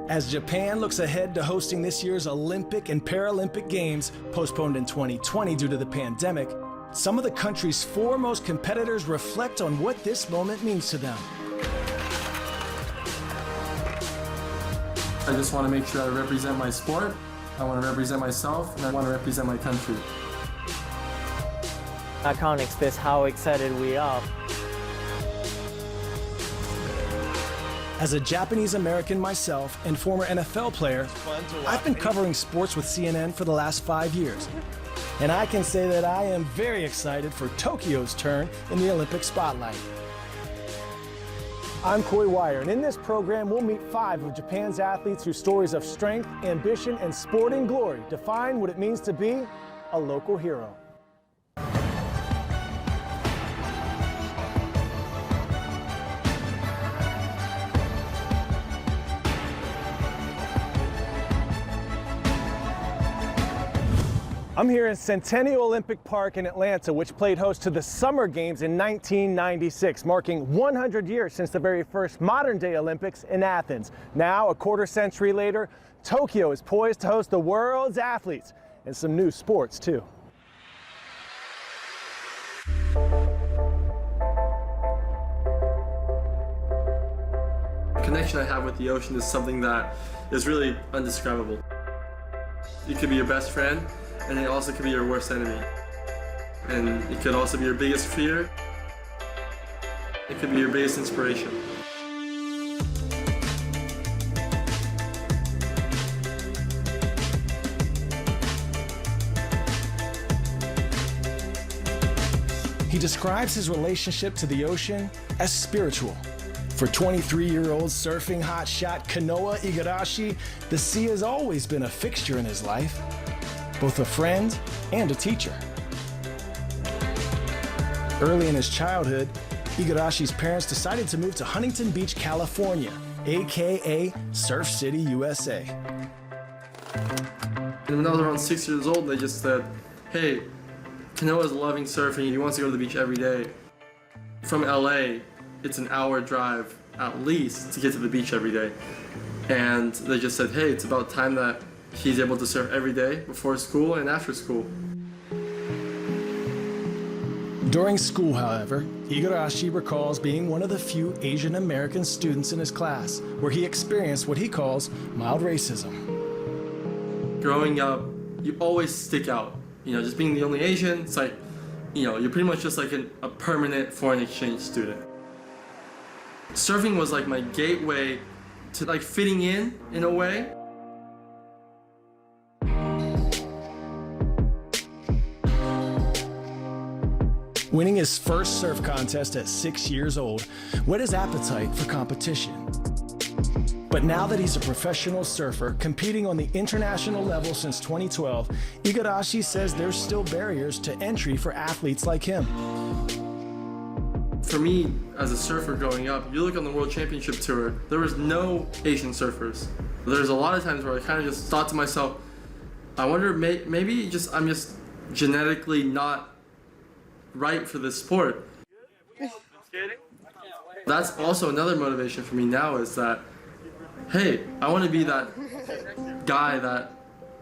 As Japan looks ahead to hosting this year's Olympic and Paralympic Games, postponed in 2020 due to the pandemic, some of the country's foremost competitors reflect on what this moment means to them. I just want to make sure I represent my sport, I want to represent myself, and I want to represent my country. I can't express how excited we are. As a Japanese American myself and former NFL player, I've been covering sports with CNN for the last 5 years. And I can say that I am very excited for Tokyo's turn in the Olympic spotlight. I'm Coy Wire, and in this program, we'll meet 5 of Japan's athletes whose stories of strength, ambition, and sporting glory define what it means to be a local hero. I'm here in Centennial Olympic Park in Atlanta, which played host to the Summer Games in 1996, marking 100 years since the very first modern-day Olympics in Athens. Now, a quarter century later, Tokyo is poised to host the world's athletes and some new sports, too. The connection I have with the ocean is something that is really indescribable. It could be your best friend, and it also could be your worst enemy. And it could also be your biggest fear. It could be your biggest inspiration. He describes his relationship to the ocean as spiritual. For 23-year-old surfing hotshot Kanoa Igarashi, the sea has always been a fixture in his life, both a friend and a teacher. Early in his childhood, Igarashi's parents decided to move to Huntington Beach, California, aka Surf City, USA. And when I was around 6 years old, they just said, hey, Kanoa's loving surfing, he wants to go to the beach every day. From LA, it's an hour drive at least to get to the beach every day. And they just said, hey, it's about time that he's able to surf every day before school and after school. During school, however, Igarashi recalls being one of the few Asian American students in his class where he experienced what he calls mild racism. Growing up, you always stick out. You know, just being the only Asian, it's like, you know, you're pretty much just like a permanent foreign exchange student. Surfing was like my gateway to like fitting in a way. Winning his first surf contest at 6 years old whet his appetite for competition. But now that he's a professional surfer, competing on the international level since 2012, Igarashi says there's still barriers to entry for athletes like him. For me, as a surfer growing up, you look on the World Championship Tour, there was no Asian surfers. There's a lot of times where I kind of just thought to myself, I wonder, maybe I'm just genetically not right for this sport. That's also another motivation for me now is that, hey, I want to be that guy that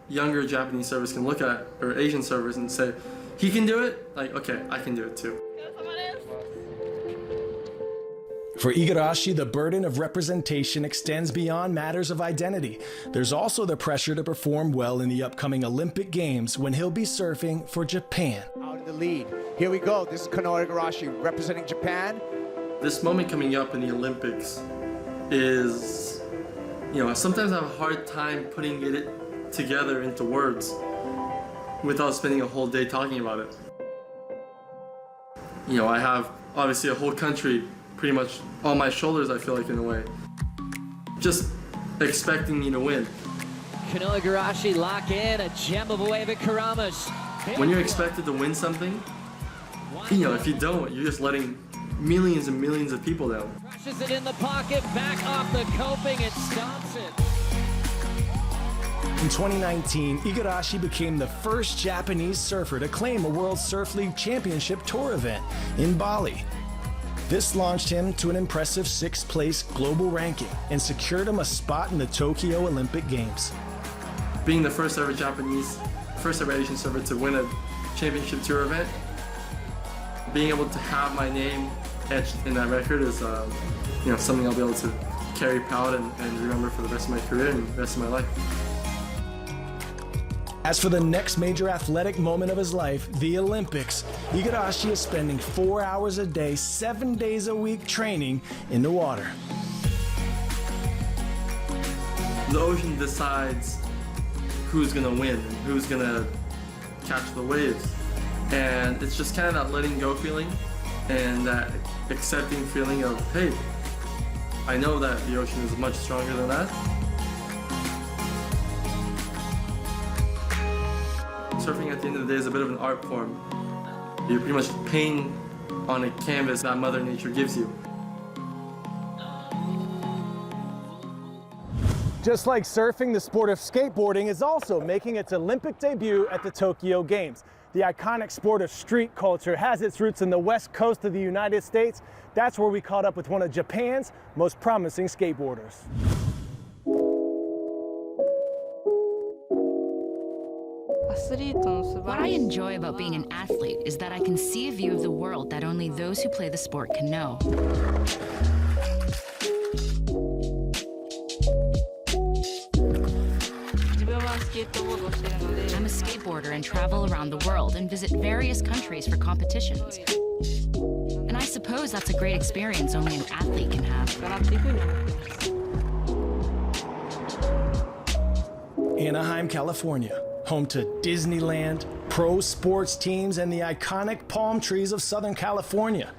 younger Japanese surfers can look at, or Asian surfers, and say, he can do it, like, okay, I can do it too. For Igarashi, the burden of representation extends beyond matters of identity. There's also the pressure to perform well in the upcoming Olympic Games when he'll be surfing for Japan. Out in the lead. Here we go. This is Kanoa Igarashi representing Japan. This moment coming up in the Olympics is, you know, sometimes I have a hard time putting it together into words without spending a whole day talking about it. You know, I have obviously a whole country pretty much on my shoulders, I feel like, in a way. Just expecting me to win. Kanoa Igarashi lock in, a gem of a wave at Karamas. When you're expected to win something, you know, if you don't, you're just letting millions and millions of people down. Crushes it in the pocket, back off the coping, and stomps it. In 2019, Igarashi became the first Japanese surfer to claim a World Surf League Championship Tour event in Bali. This launched him to an impressive 6th place global ranking and secured him a spot in the Tokyo Olympic Games. Being the first ever Asian server to win a championship tour event, being able to have my name etched in that record is something I'll be able to carry proud and remember for the rest of my career and the rest of my life. As for the next major athletic moment of his life, the Olympics, Igarashi is spending 4 hours a day, 7 days a week training in the water. The ocean decides who's gonna win, who's gonna catch the waves. And it's just kind of that letting go feeling and that accepting feeling of, hey, I know that the ocean is much stronger than that. Surfing at the end of the day is a bit of an art form. You're pretty much painting on a canvas that Mother Nature gives you. Just like surfing, the sport of skateboarding is also making its Olympic debut at the Tokyo Games. The iconic sport of street culture has its roots in the west coast of the United States. That's where we caught up with one of Japan's most promising skateboarders. What I enjoy about being an athlete is that I can see a view of the world that only those who play the sport can know. I'm a skateboarder and travel around the world and visit various countries for competitions. And I suppose that's a great experience only an athlete can have. Anaheim, California, home to Disneyland, pro sports teams, and the iconic palm trees of Southern California.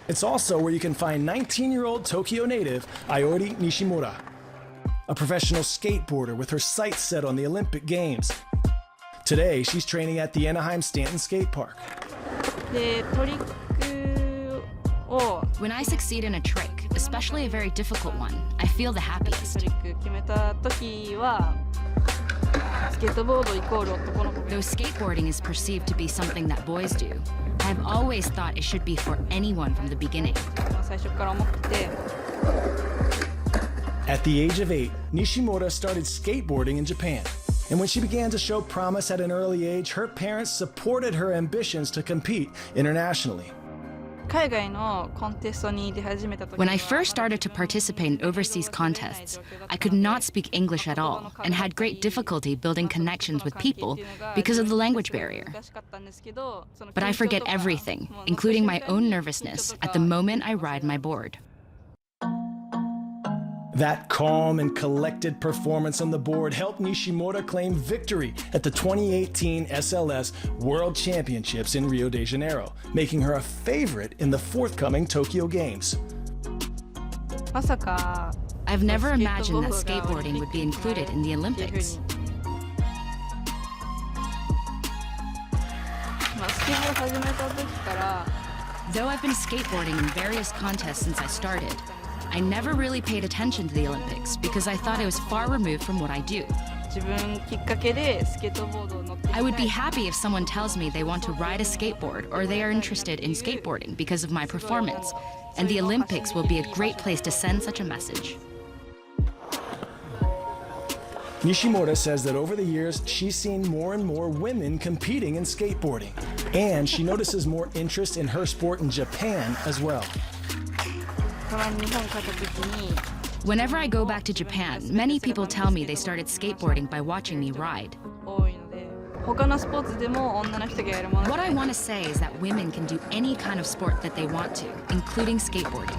It's also where you can find 19-year-old Tokyo native Aori Nishimura, a professional skateboarder with her sights set on the Olympic Games. Today, she's training at the Anaheim Stanton Skate Park. When I succeed in a trick, especially a very difficult one, I feel the happiest. Though skateboarding is perceived to be something that boys do, I've always thought it should be for anyone from the beginning. At the age of 8, Nishimura started skateboarding in Japan. And when she began to show promise at an early age, her parents supported her ambitions to compete internationally. When I first started to participate in overseas contests, I could not speak English at all and had great difficulty building connections with people because of the language barrier. But I forget everything, including my own nervousness, at the moment I ride my board. That calm and collected performance on the board helped Nishimura claim victory at the 2018 SLS World Championships in Rio de Janeiro, making her a favorite in the forthcoming Tokyo Games. I've never imagined that skateboarding would be included in the Olympics. Though I've been skateboarding in various contests since I started, I never really paid attention to the Olympics because I thought it was far removed from what I do. I would be happy if someone tells me they want to ride a skateboard or they are interested in skateboarding because of my performance, and the Olympics will be a great place to send such a message. Nishimura says that over the years, she's seen more and more women competing in skateboarding, and she notices more interest in her sport in Japan as well. Whenever I go back to Japan, many people tell me they started skateboarding by watching me ride. What I want to say is that women can do any kind of sport that they want to, including skateboarding.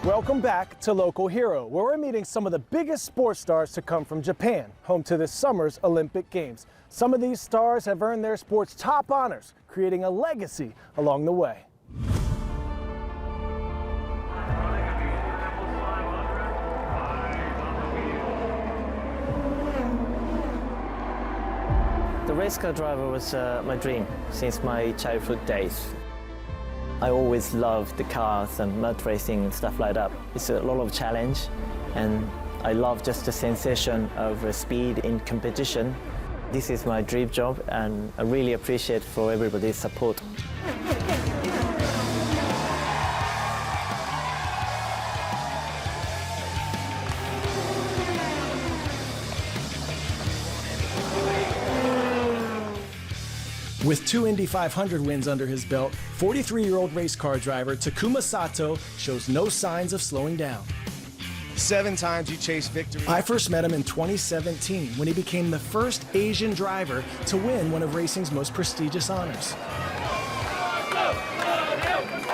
Welcome back to Local Hero, where we're meeting some of the biggest sports stars to come from Japan, home to this summer's Olympic Games. Some of these stars have earned their sport's top honors, creating a legacy along the way. The race car driver was my dream since my childhood days. I always loved the cars and mud racing and stuff like that. It's a lot of challenge, and I love just the sensation of speed in competition. This is my dream job, and I really appreciate for everybody's support. With 2 Indy 500 wins under his belt, 43-year-old race car driver Takuma Sato shows no signs of slowing down. 7 times you chased victory. I first met him in 2017 when he became the first Asian driver to win one of racing's most prestigious honors.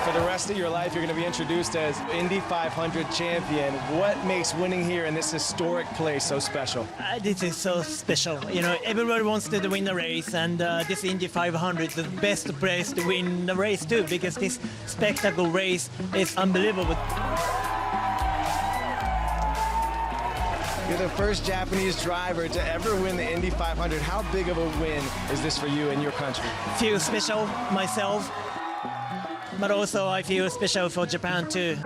For the rest of your life, you're going to be introduced as Indy 500 champion. What makes winning here in this historic place so special? This is so special. You know, everybody wants to win the race, and this Indy 500 is the best place to win the race too, because this spectacle race is unbelievable. You're the first Japanese driver to ever win the Indy 500. How big of a win is this for you and your country? Feel special myself, but also I feel special for Japan too.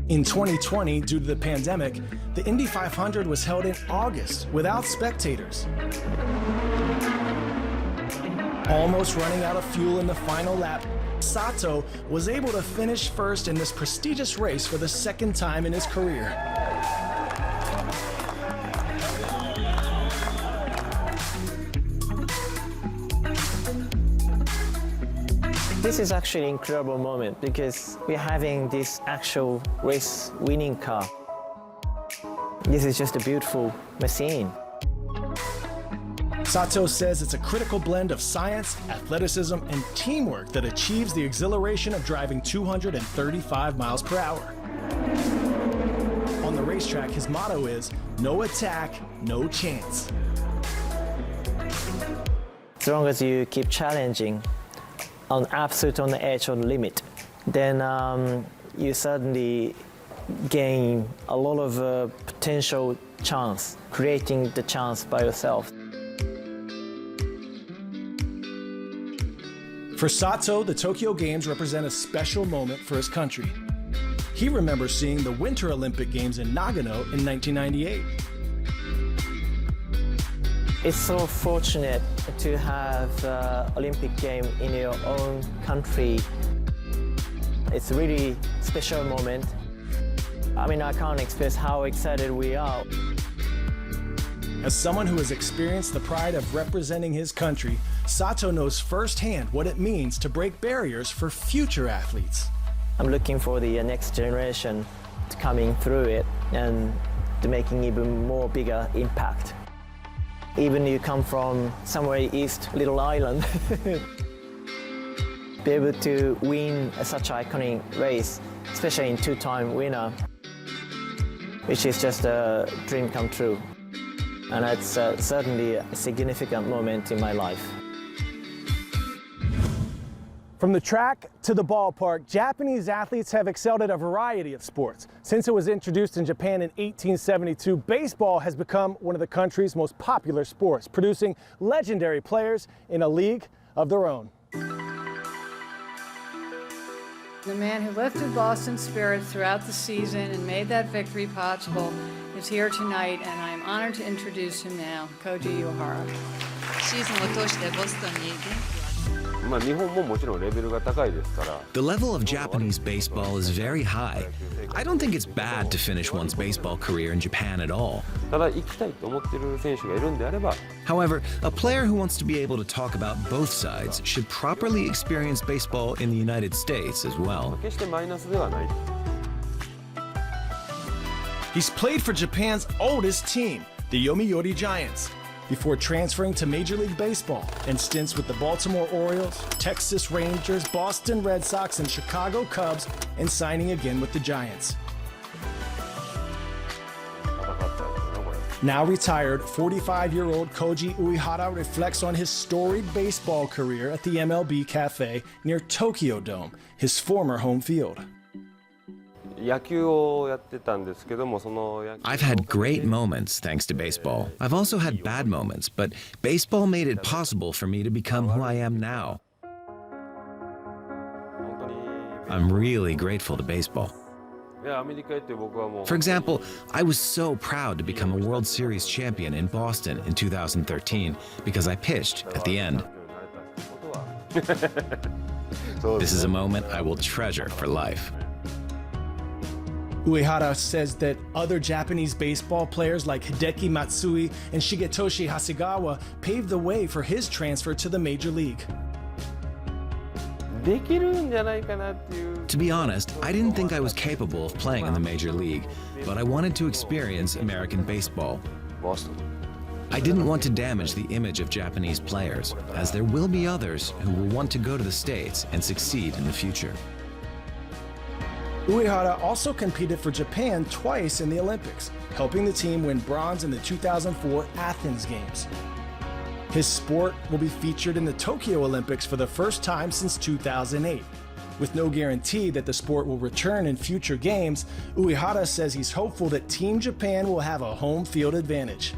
In 2020, due to the pandemic, the Indy 500 was held in August without spectators. Almost running out of fuel in the final lap, Sato was able to finish first in this prestigious race for the second time in his career. This is actually an incredible moment because we're having this actual race winning car. This is just a beautiful machine. Sato says it's a critical blend of science, athleticism, and teamwork that achieves the exhilaration of driving 235 miles per hour. On the racetrack, his motto is, no attack, no chance. As long as you keep challenging, on absolute on the edge on the limit, then you suddenly gain a lot of potential chance, creating the chance by yourself. For Sato, the Tokyo Games represent a special moment for his country. He remembers seeing the Winter Olympic Games in Nagano in 1998. It's so fortunate to have Olympic game in your own country. It's a really special moment. I mean, I can't express how excited we are. As someone who has experienced the pride of representing his country, Sato knows firsthand what it means to break barriers for future athletes. I'm looking for the next generation coming through it and to making even more bigger impact. Even you come from somewhere east, little island, be able to win such an iconic race, especially in two-time winner, which is just a dream come true. And it's certainly a significant moment in my life. From the track to the ballpark, Japanese athletes have excelled at a variety of sports. Since it was introduced in Japan in 1872, baseball has become one of the country's most popular sports, producing legendary players in a league of their own. The man who lifted Boston's spirits throughout the season and made that victory possible is here tonight, and I'm honored to introduce him now, Koji Uehara. シーズンを通してボストンに元気を The level of Japanese baseball is very high. I don't think it's bad to finish one's baseball career in Japan at all. However, a player who wants to be able to talk about both sides should properly experience baseball in the United States as well. He's played for Japan's oldest team, the Yomiuri Giants. before transferring to Major League Baseball and stints with the Baltimore Orioles, Texas Rangers, Boston Red Sox, and Chicago Cubs, and signing again with the Giants. Now retired, 45-year-old Koji Uehara reflects on his storied baseball career at the MLB Cafe near Tokyo Dome, his former home field. I've had great moments thanks to baseball. I've also had bad moments, but baseball made it possible for me to become who I am now. I'm really grateful to baseball. For example, I was so proud to become a World Series champion in Boston in 2013 because I pitched at the end. This is a moment I will treasure for life. Uehara says that other Japanese baseball players like Hideki Matsui and Shigetoshi Hasegawa paved the way for his transfer to the major league. To be honest, I didn't think I was capable of playing in the major league, but I wanted to experience American baseball. I didn't want to damage the image of Japanese players, as there will be others who will want to go to the States and succeed in the future. Uehara also competed for Japan twice in the Olympics, helping the team win bronze in the 2004 Athens Games. His sport will be featured in the Tokyo Olympics for the first time since 2008. With no guarantee that the sport will return in future games, Uehara says he's hopeful that Team Japan will have a home field advantage.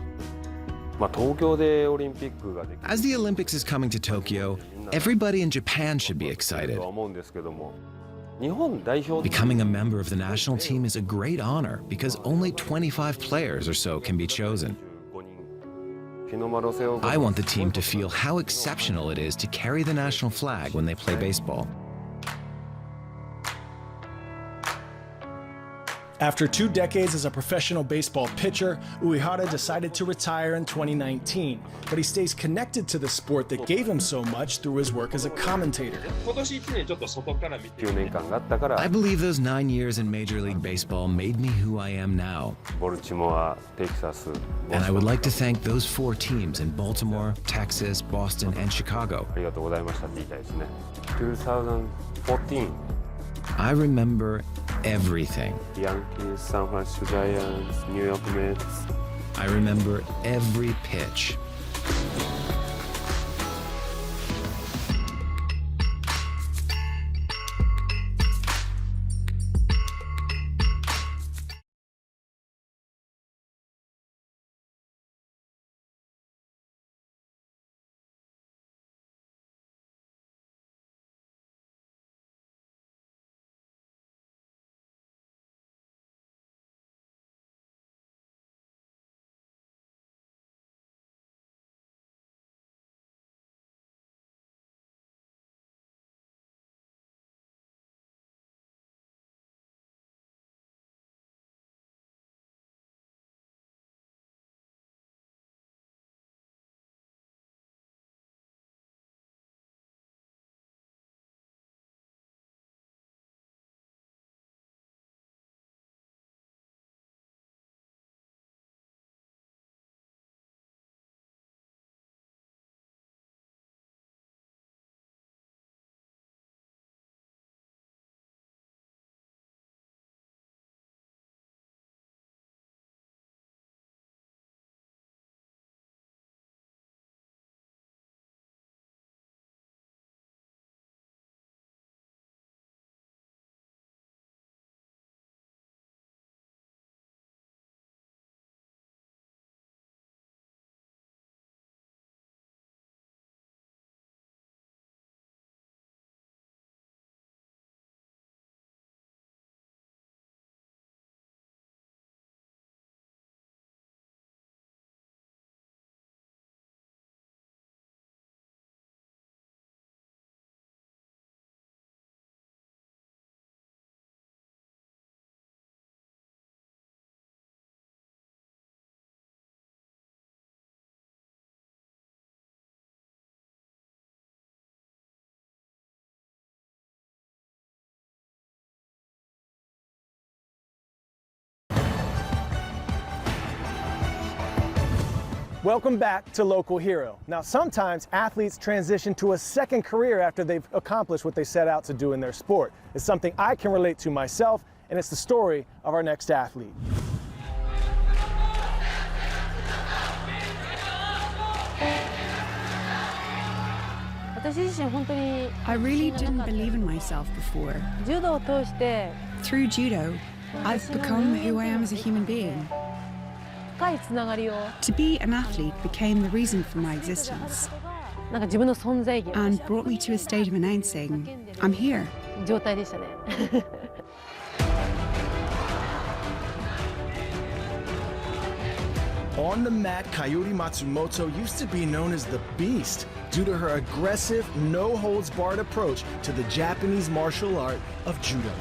As the Olympics is coming to Tokyo, everybody in Japan should be excited. Becoming a member of the national team is a great honor because only 25 players or so can be chosen. I want the team to feel how exceptional it is to carry the national flag when they play baseball. After 2 decades as a professional baseball pitcher, Uehara decided to retire in 2019, but he stays connected to the sport that gave him so much through his work as a commentator. I believe those 9 years in Major League Baseball made me who I am now. And I would like to thank those 4 teams in Baltimore, Texas, Boston, and Chicago. 2014. I remember everything. Yankees, San Francisco Giants, New York Mets. I remember every pitch. Welcome back to Local Hero. Now, sometimes athletes transition to a second career after they've accomplished what they set out to do in their sport. It's something I can relate to myself, and it's the story of our next athlete. I really didn't believe in myself before. Through judo, I've become who I am as a human being. To be an athlete became the reason for my existence and brought me to a state of announcing, I'm here. On the mat, Coyote Matsumoto used to be known as the Beast due to her aggressive, no-holds-barred approach to the Japanese martial art of judo.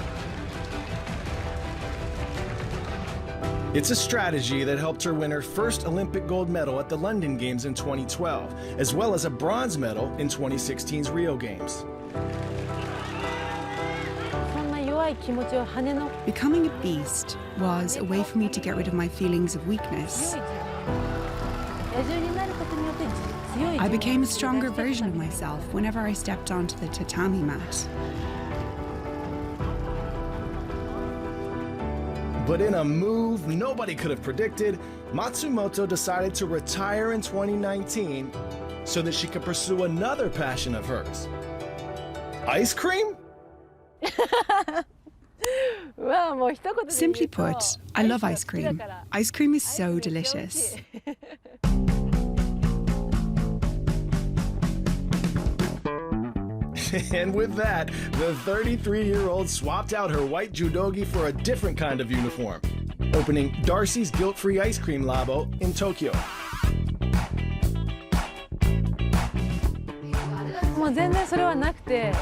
It's a strategy that helped her win her first Olympic gold medal at the London Games in 2012, as well as a bronze medal in 2016's Rio Games. Becoming a beast was a way for me to get rid of my feelings of weakness. I became a stronger version of myself whenever I stepped onto the tatami mat. But in a move nobody could have predicted, Matsumoto decided to retire in 2019 so that she could pursue another passion of hers. Ice cream? Simply put, I love ice cream. Ice cream is so delicious. And with that, the 33-year-old swapped out her white judogi for a different kind of uniform, opening Darcy's Guilt-Free Ice Cream Labo in Tokyo.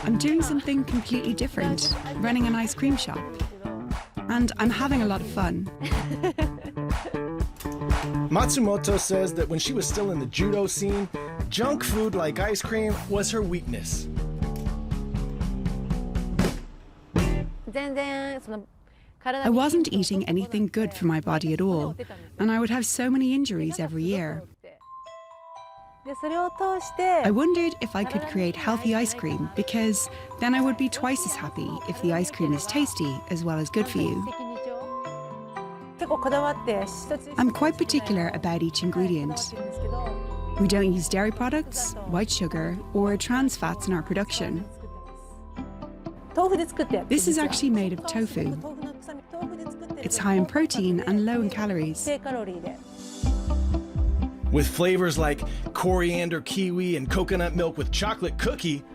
I'm doing something completely different, running an ice cream shop. And I'm having a lot of fun. Matsumoto says that when she was still in the judo scene, junk food like ice cream was her weakness. I wasn't eating anything good for my body at all, and I would have so many injuries every year. I wondered if I could create healthy ice cream, because then I would be twice as happy if the ice cream is tasty as well as good for you. I'm quite particular about each ingredient. We don't use dairy products, white sugar, or trans fats in our production. This is actually made of tofu. It's high in protein and low in calories. With flavors like coriander, kiwi, and coconut milk with chocolate cookie,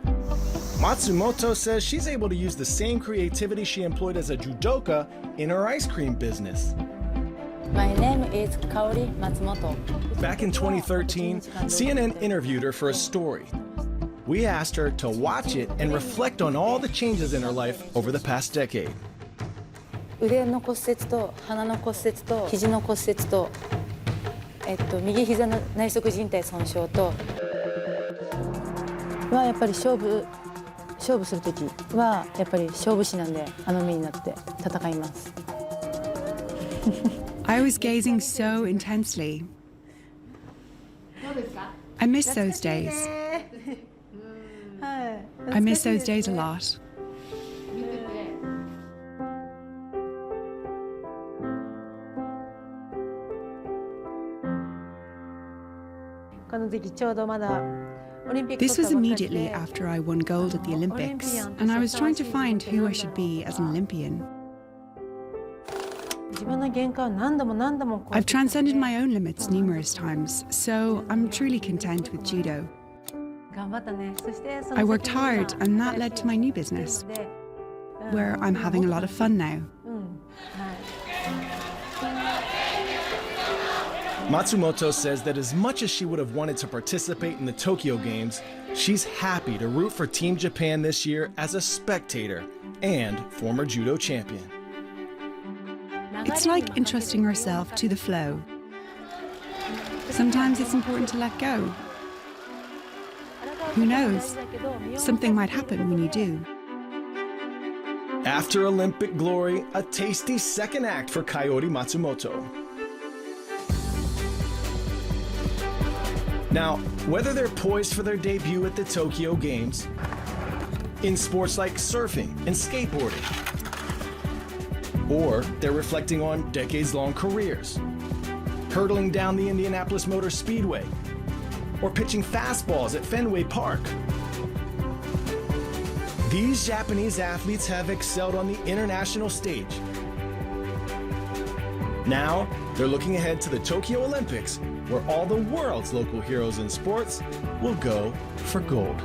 Matsumoto says she's able to use the same creativity she employed as a judoka in her ice cream business. My name is Kaori Matsumoto. Back in 2013, CNN interviewed her for a story. We asked her to watch it and reflect on all the changes in her life over the past decade. 腕の骨折と鼻の骨折と肘の骨折と右膝の内側靭帯損傷とはやっぱり勝負するときはやっぱり勝負師なんであの身になって戦います。I was gazing so intensely. I miss those days. I miss those days a lot. This was immediately after I won gold at the Olympics, and I was trying to find who I should be as an Olympian. I've transcended my own limits numerous times, so I'm truly content with judo. I worked hard, and that led to my new business, where I'm having a lot of fun now. Matsumoto says that as much as she would have wanted to participate in the Tokyo Games, she's happy to root for Team Japan this year as a spectator and former judo champion. It's like entrusting yourself to the flow. Sometimes it's important to let go. Who knows? Something might happen when you do. After Olympic glory, a tasty second act for Coyote Matsumoto. Now, whether they're poised for their debut at the Tokyo Games, in sports like surfing and skateboarding, or they're reflecting on decades-long careers, hurtling down the Indianapolis Motor Speedway, or pitching fastballs at Fenway Park. These Japanese athletes have excelled on the international stage. Now, they're looking ahead to the Tokyo Olympics, where all the world's local heroes in sports will go for gold.